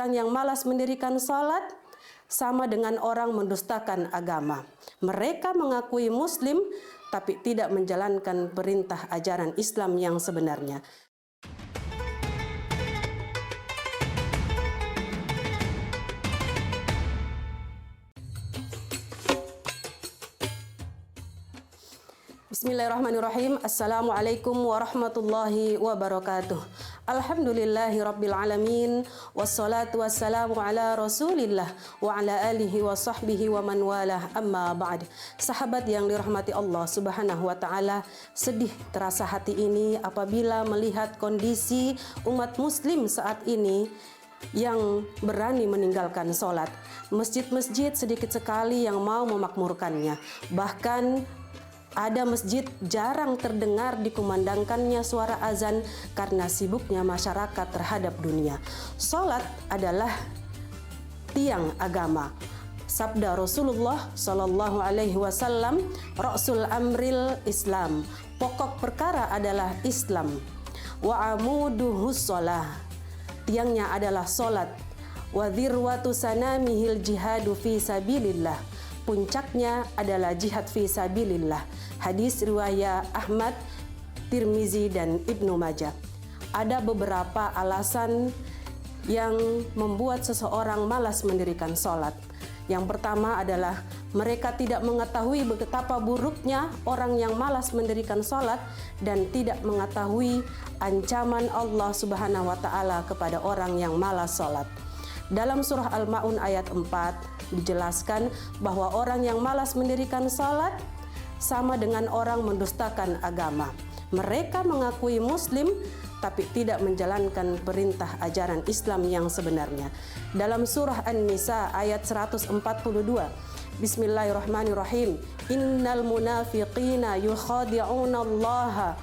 orang yang malas mendirikan sholat sama dengan orang mendustakan agama. Mereka mengakui Muslim tapi tidak menjalankan perintah ajaran Islam yang sebenarnya. Bismillahirrahmanirrahim. Assalamualaikum warahmatullahi wabarakatuh. Alhamdulillahi rabbil alamin. Wassalatu wassalamu ala rasulillah wa ala alihi wa sahbihi wa man walah, amma ba'd. Sahabat yang dirahmati Allah subhanahu wa ta'ala, sedih terasa hati ini apabila melihat kondisi umat muslim saat ini yang berani meninggalkan sholat. Masjid-masjid sedikit sekali yang mau memakmurkannya. Bahkan ada masjid jarang terdengar dikumandangkannya suara azan karena sibuknya masyarakat terhadap dunia. Salat adalah tiang agama. Sabda Rasulullah Shallallahu Alaihi Wasallam, Rasul Amril Islam. Pokok perkara adalah Islam. Wa amuduhus sholah. Tiangnya adalah salat. Wa dhirwatu sanamihil jihadu fi sabilillah. Puncaknya adalah jihad fi sabilillah. Hadis riwayat Ahmad, Tirmizi, dan Ibnu Majah. Ada beberapa alasan yang membuat seseorang malas mendirikan sholat. Yang pertama adalah mereka tidak mengetahui betapa buruknya orang yang malas mendirikan sholat dan tidak mengetahui ancaman Allah Subhanahu wa Ta'ala kepada orang yang malas sholat. Dalam surah Al-Ma'un ayat 4 dijelaskan bahwa orang yang malas mendirikan sholat sama dengan orang mendustakan agama. Mereka mengakui Muslim tapi tidak menjalankan perintah ajaran Islam yang sebenarnya. Dalam surah An-Nisa ayat 142, Bismillahirrahmanirrahim. Innal munafiqina yukhadi'una Allaha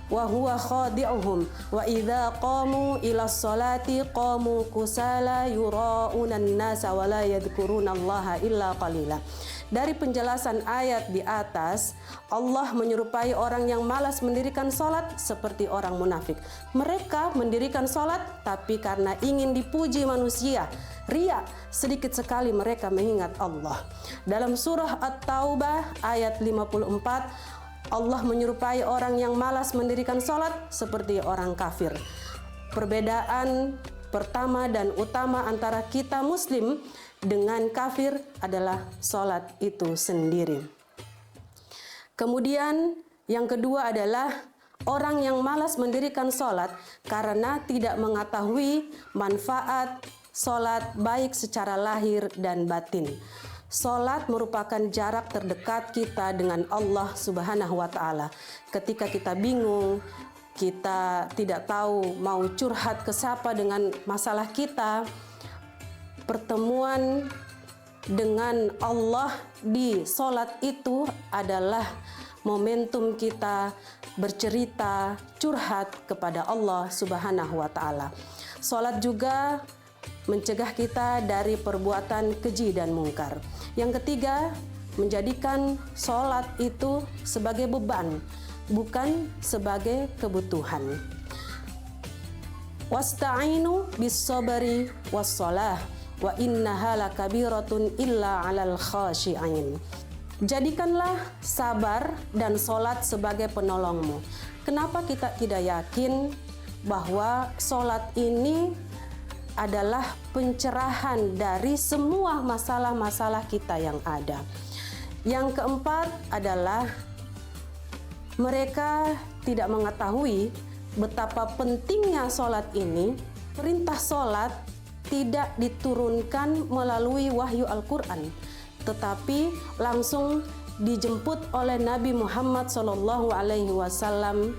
wa huwa khadi'uhum wa idza qamu ila sholati qamu kusala yura'una an-nasa wa la yadhkuruna Allaha illa qalila. Dari penjelasan ayat di atas, Allah menyerupai orang yang malas mendirikan sholat seperti orang munafik. Mereka mendirikan sholat tapi karena ingin dipuji manusia, riya, sedikit sekali mereka mengingat Allah. Dalam surah At-Taubah ayat 54, Allah menyerupai orang yang malas mendirikan sholat seperti orang kafir. Perbedaan pertama dan utama antara kita Muslim dengan kafir adalah sholat itu sendiri. Kemudian yang kedua adalah orang yang malas mendirikan sholat karena tidak mengetahui manfaat sholat baik secara lahir dan batin. Sholat merupakan jarak terdekat kita dengan Allah Subhanahu wa Ta'ala. Ketika kita bingung, kita tidak tahu mau curhat ke siapa dengan masalah kita, pertemuan dengan Allah di sholat itu adalah momentum kita bercerita, curhat kepada Allah Subhanahu wa Ta'ala. Sholat juga mencegah kita dari perbuatan keji dan mungkar. Yang ketiga, menjadikan sholat itu sebagai beban, bukan sebagai kebutuhan. Wasta'inu bis-sabri was-shalah wa innaha lakabiratun illa 'alal khashi'in. Jadikanlah sabar dan sholat sebagai penolongmu. Kenapa kita tidak yakin bahwa sholat ini adalah pencerahan dari semua masalah-masalah kita yang ada? Yang keempat adalah mereka tidak mengetahui betapa pentingnya sholat ini. Perintah sholat tidak diturunkan melalui wahyu Al-Quran, tetapi langsung dijemput oleh Nabi Muhammad SAW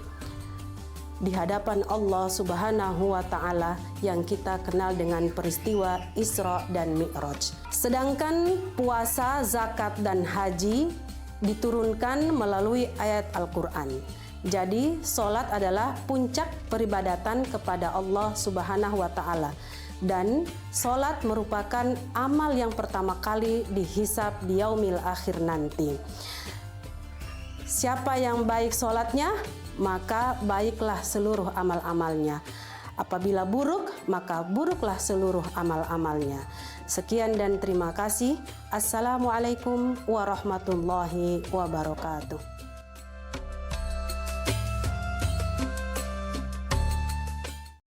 di hadapan Allah Subhanahu wa Ta'ala yang kita kenal dengan peristiwa Isra dan Mi'raj. Sedangkan puasa, zakat, dan haji diturunkan melalui ayat Al-Quran. Jadi sholat adalah puncak peribadatan kepada Allah Subhanahu wa Ta'ala. Dan sholat merupakan amal yang pertama kali dihisab di yaumil akhir nanti. Siapa yang baik sholatnya, maka baiklah seluruh amal-amalnya. Apabila buruk, maka buruklah seluruh amal-amalnya. Sekian dan terima kasih. Assalamualaikum warahmatullahi wabarakatuh.